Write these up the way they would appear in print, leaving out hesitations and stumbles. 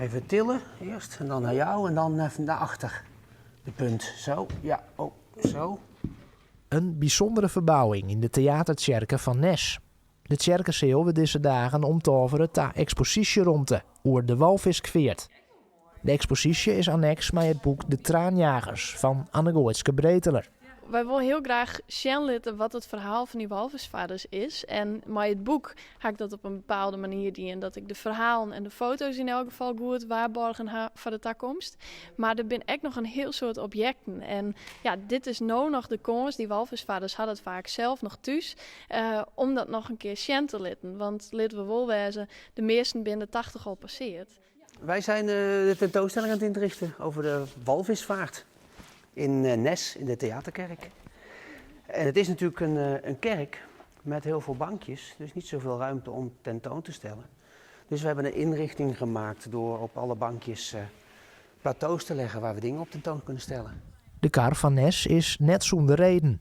Even tillen eerst en dan naar jou en dan even naar achter. De punt. Zo, ja, oh, zo. Een bijzondere verbouwing in de theatertjerke van Nes. De tjerkenzeel wordt deze dagen omtoveren tot expositieruimte over de walviskveert. De expositie is annex bij het boek De Traanjagers van Anne Gooitske Breteler. Wij willen heel graag zien wat het verhaal van die walvisvaarders is. En met het boek ga ik dat op een bepaalde manier doen. Dat ik de verhalen en de foto's in elk geval goed waarborgen ha voor de toekomst. Maar er zijn ook nog een heel soort objecten. En ja, dit is nou nog de kans. Die walvisvaarders hadden het vaak zelf nog thuis. Om dat nog een keer zien te laten. Want laten we wel wezen, de meesten binnen de 80 al passeerd. Wij zijn de tentoonstelling aan het inrichten over de walvisvaart. In Nes, in de theaterkerk. En het is natuurlijk een kerk met heel veel bankjes, dus niet zoveel ruimte om tentoon te stellen. Dus we hebben een inrichting gemaakt door op alle bankjes plateaus te leggen waar we dingen op tentoon kunnen stellen. De kar van Nes is net zonder reden.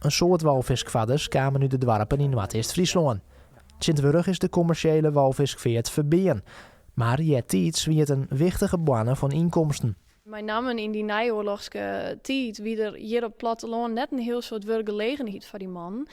Een soort walviskvadders kwamen nu de dwarpen in Noord-Est-Friesland. Sint-Wurg is de commerciële walviskveert verbieden. Maar jettiets wie het een wichtige bron van inkomsten. Mijn namen in die naoorlogske tijd wie er hier op het platteland net een heel soort werkgelegenheid voor die man.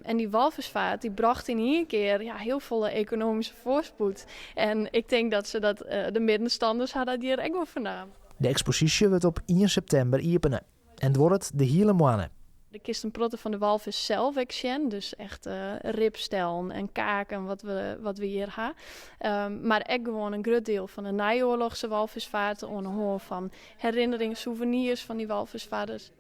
En die walvisvaart die bracht in één keer heel veel economische voorspoed. En ik denk dat ze dat de middenstanders hadden die er ook wel vandaan. De expositie wordt op 1 september openen. En het wordt de hele maand. De kistenprotten van de walvis zelf zien, dus echt ribstellen en kaken wat we hier hebben. Maar ook gewoon een groot deel van de naoorlogse walvisvaart, onderhoor van herinneringen, souvenirs van die walvisvaarders.